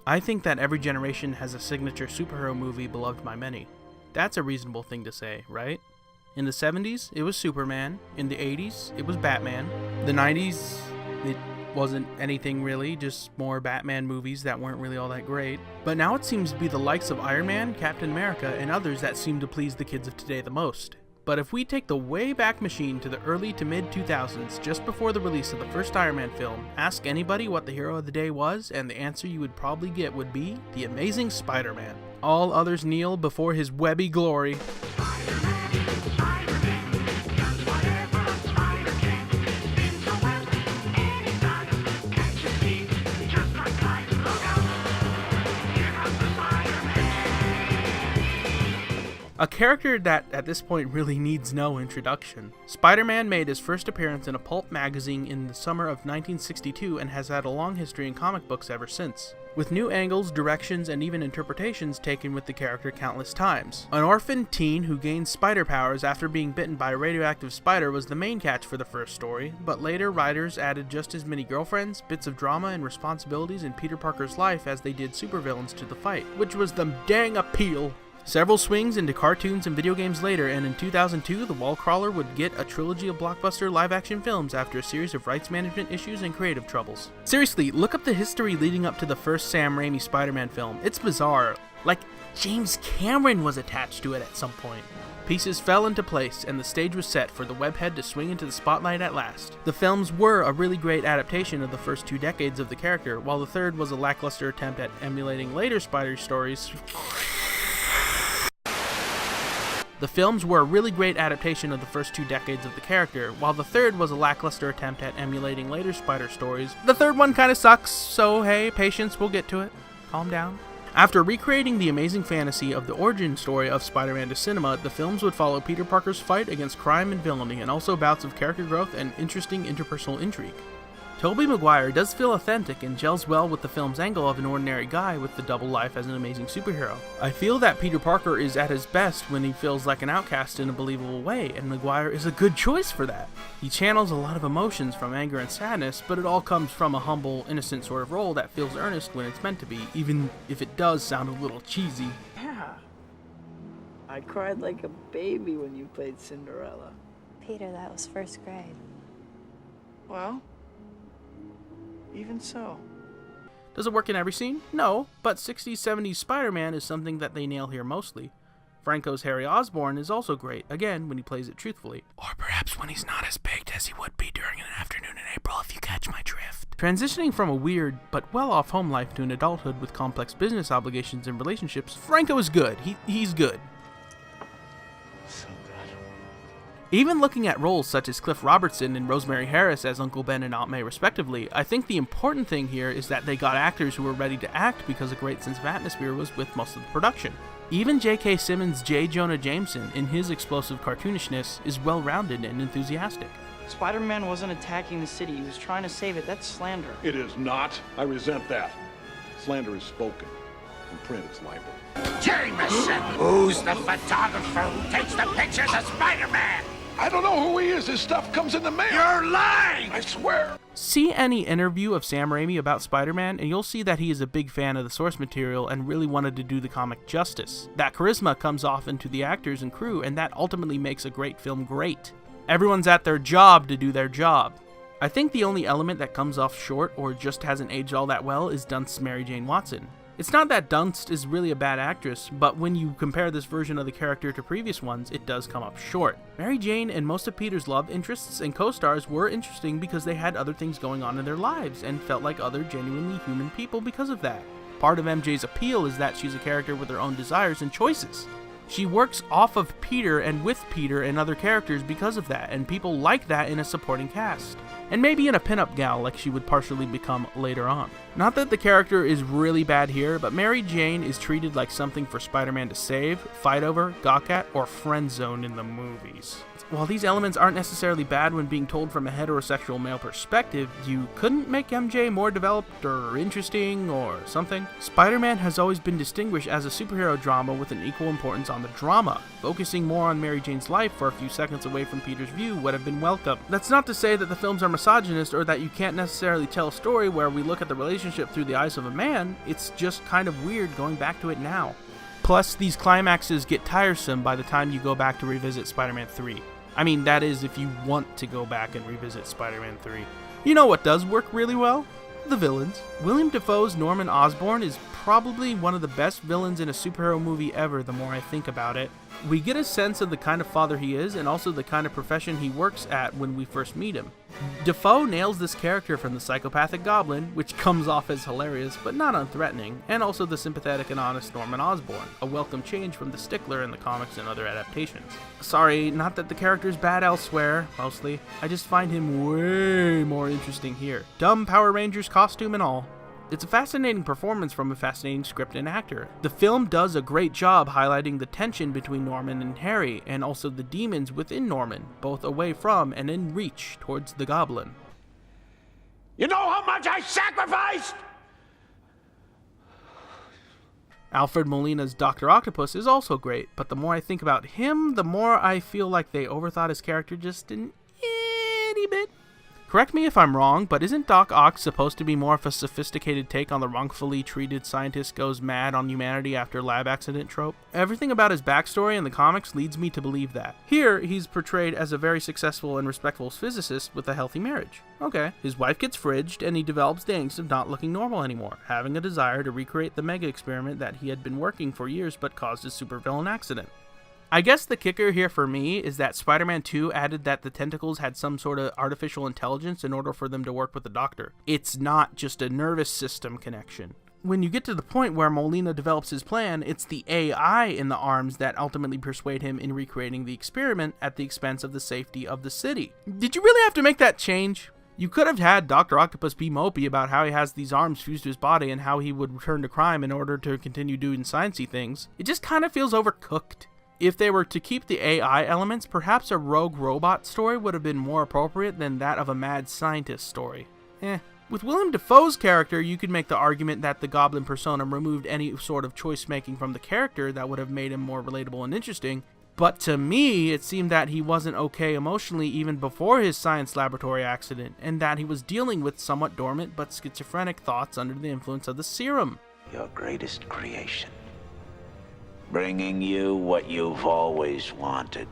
I think that every generation has a signature superhero movie beloved by many. That's a reasonable thing to say, right? In the 70s, it was Superman. In the 80s, it was Batman. The 90s, it wasn't anything really, just more Batman movies that weren't really all that great. But now it seems to be the likes of Iron Man, Captain America, and others that seem to please the kids of today the most. But if we take the way back machine to the early to mid 2000s, just before the release of the first Iron Man film, ask anybody what the hero of the day was, and the answer you would probably get would be the Amazing Spider-Man. All others kneel before his webby glory. A character that, at this point, really needs no introduction. Spider-Man made his first appearance in a pulp magazine in the summer of 1962 and has had a long history in comic books ever since, with new angles, directions, and even interpretations taken with the character countless times. An orphan teen who gained spider powers after being bitten by a radioactive spider was the main catch for the first story, but later writers added just as many girlfriends, bits of drama, and responsibilities in Peter Parker's life as they did supervillains to the fight, which was the dang appeal. Several swings into cartoons and video games later, and in 2002, the Wallcrawler would get a trilogy of blockbuster live-action films after a series of rights management issues and creative troubles. Seriously, look up the history leading up to the first Sam Raimi Spider-Man film. It's bizarre. Like, James Cameron was attached to it at some point. Pieces fell into place, and the stage was set for the webhead to swing into the spotlight at last. The films were a really great adaptation of the first 2 decades of the character, while the third was a lackluster attempt at emulating later Spider stories. The films were a really great adaptation of the first 2 decades of the character, while the third was a lackluster attempt at emulating later Spider stories. The third one kinda sucks, so hey, patience, we'll get to it. Calm down. After recreating the amazing fantasy of the origin story of Spider-Man to cinema, the films would follow Peter Parker's fight against crime and villainy, and also bouts of character growth and interesting interpersonal intrigue. Tobey Maguire does feel authentic and gels well with the film's angle of an ordinary guy with the double life as an amazing superhero. I feel that Peter Parker is at his best when he feels like an outcast in a believable way, and Maguire is a good choice for that. He channels a lot of emotions from anger and sadness, but it all comes from a humble, innocent sort of role that feels earnest when it's meant to be, even if it does sound a little cheesy. Yeah. I cried like a baby when you played Cinderella. Peter, that was first grade. Well, even so. Does it work in every scene? No, but 60s, 70s Spider-Man is something that they nail here mostly. Franco's Harry Osborn is also great, again, when he plays it truthfully. Or perhaps when he's not as baked as he would be during an afternoon in April, if you catch my drift. Transitioning from a weird, but well-off home life to an adulthood with complex business obligations and relationships, Franco is good. He's good. So good. Even looking at roles such as Cliff Robertson and Rosemary Harris as Uncle Ben and Aunt May respectively, I think the important thing here is that they got actors who were ready to act because a great sense of atmosphere was with most of the production. Even J.K. Simmons' J. Jonah Jameson, in his explosive cartoonishness, is well-rounded and enthusiastic. Spider-Man wasn't attacking the city, he was trying to save it. That's slander. It is not. I resent that. Slander is spoken. In print, it's libel. Jameson! Who's the photographer who takes the pictures of Spider-Man? I don't know who he is. His stuff comes in the mail. You're lying! I swear. See any interview of Sam Raimi about Spider-Man, and you'll see that he is a big fan of the source material and really wanted to do the comic justice. That charisma comes off into the actors and crew, and that ultimately makes a great film great. Everyone's at their job to do their job. I think the only element that comes off short or just hasn't aged all that well is Dunst's Mary Jane Watson. It's not that Dunst is really a bad actress, but when you compare this version of the character to previous ones, it does come up short. Mary Jane and most of Peter's love interests and co-stars were interesting because they had other things going on in their lives and felt like other genuinely human people because of that. Part of MJ's appeal is that she's a character with her own desires and choices. She works off of Peter and with Peter and other characters because of that, and people like that in a supporting cast. And maybe in a pinup gal like she would partially become later on. Not that the character is really bad here, but Mary Jane is treated like something for Spider-Man to save, fight over, gawk at, or friend zone in the movies. It's While these elements aren't necessarily bad when being told from a heterosexual male perspective, you couldn't make MJ more developed or interesting or something? Spider-Man has always been distinguished as a superhero drama with an equal importance on the drama. Focusing more on Mary Jane's life for a few seconds away from Peter's view would have been welcome. That's not to say that the films are misogynist or that you can't necessarily tell a story where we look at the relationship through the eyes of a man, it's just kind of weird going back to it now. Plus, these climaxes get tiresome by the time you go back to revisit Spider-Man 3. I mean, that is if you want to go back and revisit Spider-Man 3. You know what does work really well? The villains. William Dafoe's Norman Osborn is probably one of the best villains in a superhero movie ever the more I think about it. We get a sense of the kind of father he is and also the kind of profession he works at when we first meet him. Dafoe nails this character from the psychopathic Goblin, which comes off as hilarious but not unthreatening, and also the sympathetic and honest Norman Osborn, a welcome change from the stickler in the comics and other adaptations. Sorry, not that the character's bad elsewhere, mostly. I just find him way more interesting here. Dumb Power Rangers costume and all. It's a fascinating performance from a fascinating script and actor. The film does a great job highlighting the tension between Norman and Harry, and also the demons within Norman, both away from and in reach towards the Goblin. You know how much I sacrificed? Alfred Molina's Dr. Octopus is also great, but the more I think about him, the more I feel like they overthought his character just an itty bit. Correct me if I'm wrong, but isn't Doc Ock supposed to be more of a sophisticated take on the wrongfully treated scientist goes mad on humanity after lab accident trope? Everything about his backstory in the comics leads me to believe that. Here, he's portrayed as a very successful and respectful physicist with a healthy marriage. Okay, his wife gets fridged and he develops the angst of not looking normal anymore, having a desire to recreate the mega experiment that he had been working for years but caused his supervillain accident. I guess the kicker here for me is that Spider-Man 2 added that the tentacles had some sort of artificial intelligence in order for them to work with the Doctor. It's not just a nervous system connection. When you get to the point where Molina develops his plan, it's the AI in the arms that ultimately persuade him in recreating the experiment at the expense of the safety of the city. Did you really have to make that change? You could have had Dr. Octopus be mopey about how he has these arms fused to his body and how he would return to crime in order to continue doing sciencey things. It just kind of feels overcooked. If they were to keep the AI elements, perhaps a rogue robot story would have been more appropriate than that of a mad scientist story. With Willem Dafoe's character, you could make the argument that the Goblin persona removed any sort of choice making from the character that would have made him more relatable and interesting, but to me, it seemed that he wasn't okay emotionally even before his science laboratory accident, and that he was dealing with somewhat dormant but schizophrenic thoughts under the influence of the serum. Your greatest creation. Bringing you what you've always wanted.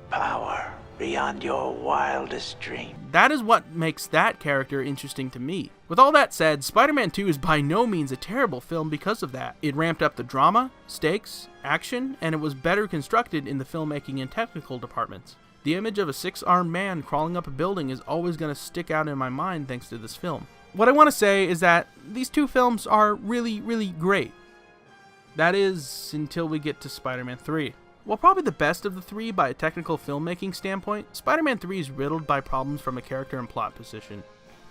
Power beyond your wildest dream. That is what makes that character interesting to me. With all that said, Spider-Man 2 is by no means a terrible film because of that. It ramped up the drama, stakes, action, and it was better constructed in the filmmaking and technical departments. The image of a six-armed man crawling up a building is always going to stick out in my mind thanks to this film. What I want to say is that these two films are really, really great. That is, until we get to Spider-Man 3. While probably the best of the three by a technical filmmaking standpoint, Spider-Man 3 is riddled by problems from a character and plot position.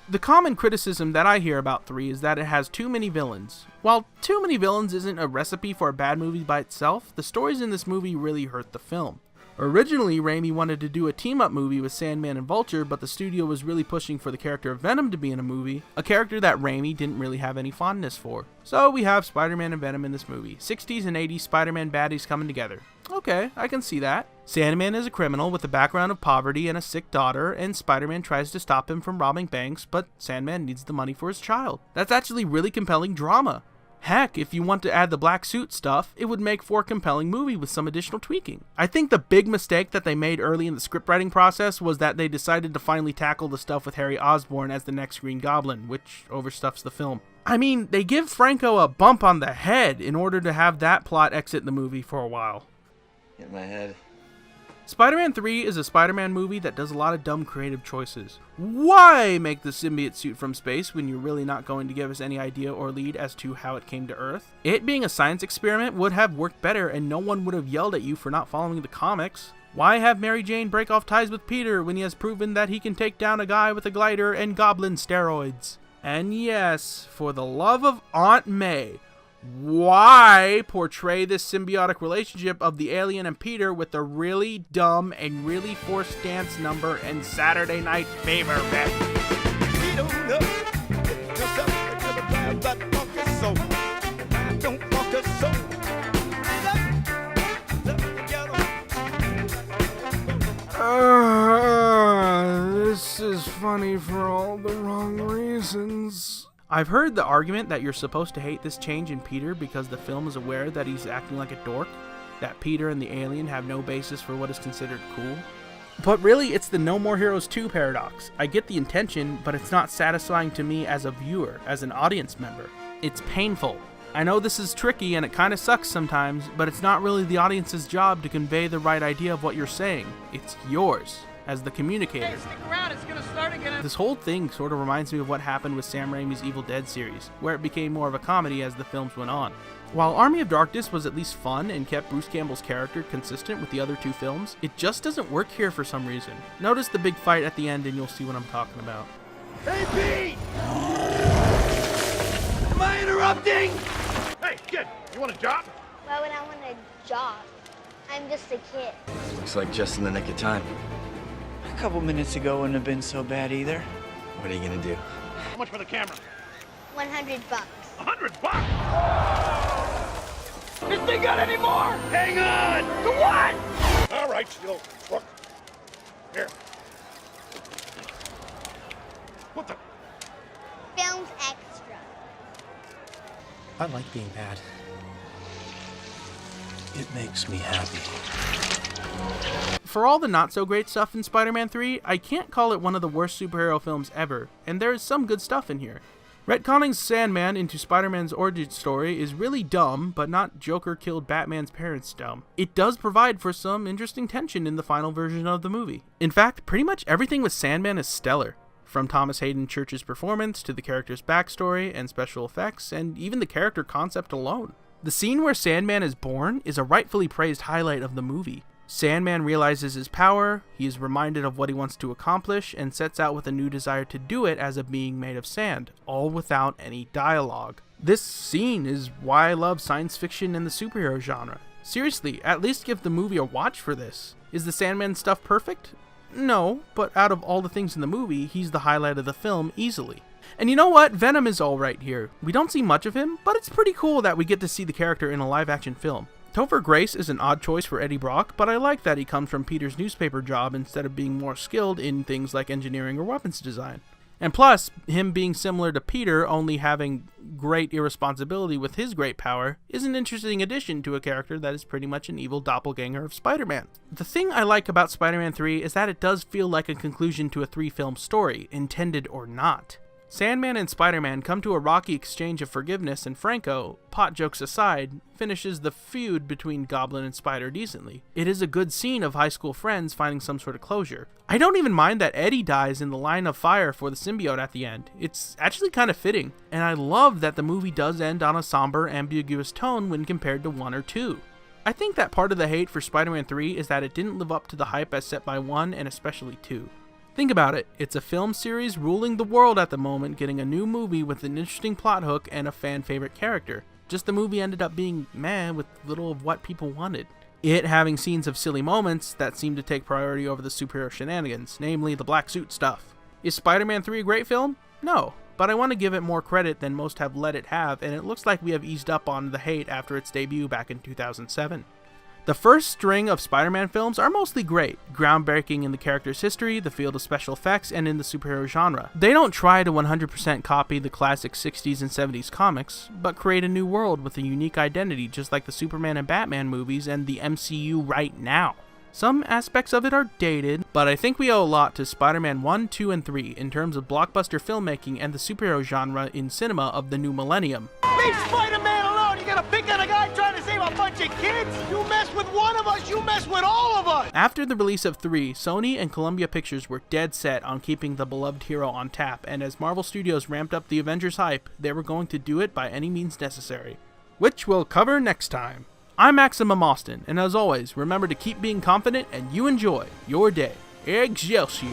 The common criticism that I hear about 3 is that it has too many villains. While too many villains isn't a recipe for a bad movie by itself, the stories in this movie really hurt the film. Originally, Raimi wanted to do a team-up movie with Sandman and Vulture, but the studio was really pushing for the character of Venom to be in a movie, a character that Raimi didn't really have any fondness for. So we have Spider-Man and Venom in this movie. 60s and 80s Spider-Man baddies coming together. Okay, I can see that. Sandman is a criminal with a background of poverty and a sick daughter, and Spider-Man tries to stop him from robbing banks, but Sandman needs the money for his child. That's actually really compelling drama. Heck, if you want to add the black suit stuff, it would make for a compelling movie with some additional tweaking. I think the big mistake that they made early in the scriptwriting process was that they decided to finally tackle the stuff with Harry Osborn as the next Green Goblin, which overstuffs the film. I mean, they give Franco a bump on the head in order to have that plot exit the movie for a while. In my head. Spider-Man 3 is a Spider-Man movie that does a lot of dumb creative choices. Why make the symbiote suit from space when you're really not going to give us any idea or lead as to how it came to Earth? It being a science experiment would have worked better and no one would have yelled at you for not following the comics. Why have Mary Jane break off ties with Peter when he has proven that he can take down a guy with a glider and goblin steroids? And yes, for the love of Aunt May, Why portray this symbiotic relationship of the alien and Peter with a really dumb and really forced dance number and Saturday Night Fever bit? This is funny for all the wrong reasons. I've heard the argument that you're supposed to hate this change in Peter because the film is aware that he's acting like a dork, that Peter and the alien have no basis for what is considered cool. But really, it's the No More Heroes 2 paradox. I get the intention, but it's not satisfying to me as a viewer, as an audience member. It's painful. I know this is tricky and it kind of sucks sometimes, but it's not really the audience's job to convey the right idea of what you're saying. It's yours, as the communicator. Hey, stick around, it's gonna start again. This whole thing sort of reminds me of what happened with Sam Raimi's Evil Dead series, where it became more of a comedy as the films went on. While Army of Darkness was at least fun and kept Bruce Campbell's character consistent with the other two films, it just doesn't work here for some reason. Notice the big fight at the end and you'll see what I'm talking about. Hey, Pete! Am I interrupting? Hey, kid, you want a job? Why would I want a job? I'm just a kid. Looks like just in the nick of time. A couple minutes ago wouldn't have been so bad either. What are you gonna do? How much for the camera? $100. $100 bucks! This thing got any more? Hang on! To what? All right, you little crook. Here. What the? Film's extra. I like being bad. It makes me happy. For all the not-so-great stuff in Spider-Man 3, I can't call it one of the worst superhero films ever, and there is some good stuff in here. Retconning Sandman into Spider-Man's origin story is really dumb, but not Joker killed Batman's parents dumb. It does provide for some interesting tension in the final version of the movie. In fact, pretty much everything with Sandman is stellar. From Thomas Hayden Church's performance, to the character's backstory and special effects, and even the character concept alone. The scene where Sandman is born is a rightfully praised highlight of the movie. Sandman realizes his power, he is reminded of what he wants to accomplish, and sets out with a new desire to do it as a being made of sand, all without any dialogue. This scene is why I love science fiction and the superhero genre. Seriously, at least give the movie a watch for this. Is the Sandman stuff perfect? No, but out of all the things in the movie, he's the highlight of the film easily. And you know what? Venom is alright here. We don't see much of him, but it's pretty cool that we get to see the character in a live-action film. Topher Grace is an odd choice for Eddie Brock, but I like that he comes from Peter's newspaper job instead of being more skilled in things like engineering or weapons design. And plus, him being similar to Peter, only having great irresponsibility with his great power, is an interesting addition to a character that is pretty much an evil doppelganger of Spider-Man. The thing I like about Spider-Man 3 is that it does feel like a conclusion to a 3-film story, intended or not. Sandman and Spider-Man come to a rocky exchange of forgiveness, and Franco, pot jokes aside, finishes the feud between Goblin and Spider decently. It is a good scene of high school friends finding some sort of closure. I don't even mind that Eddie dies in the line of fire for the symbiote at the end. It's actually kind of fitting, and I love that the movie does end on a somber, ambiguous tone when compared to 1 or 2. I think that part of the hate for Spider-Man 3 is that it didn't live up to the hype as set by 1 and especially 2. Think about it, it's a film series ruling the world at the moment, getting a new movie with an interesting plot hook and a fan favorite character. Just the movie ended up being meh with little of what people wanted. It having scenes of silly moments that seem to take priority over the superhero shenanigans, namely the black suit stuff. Is Spider-Man 3 a great film? No, but I want to give it more credit than most have let it have, and it looks like we have eased up on the hate after its debut back in 2007. The first string of Spider-Man films are mostly great, groundbreaking in the character's history, the field of special effects, and in the superhero genre. They don't try to 100% copy the classic 60s and 70s comics, but create a new world with a unique identity just like the Superman and Batman movies and the MCU right now. Some aspects of it are dated, but I think we owe a lot to Spider-Man 1, 2, and 3 in terms of blockbuster filmmaking and the superhero genre in cinema of the new millennium. Leave Spider-Man alone! You gotta pick on a guy trying to save a bunch of kids! You mess with one of us, you mess with all of us! After the release of 3, Sony and Columbia Pictures were dead set on keeping the beloved hero on tap, and as Marvel Studios ramped up the Avengers hype, they were going to do it by any means necessary. Which we'll cover next time. I'm MaximumAustin, and as always, remember to keep being confident and you enjoy your day. Excelsior!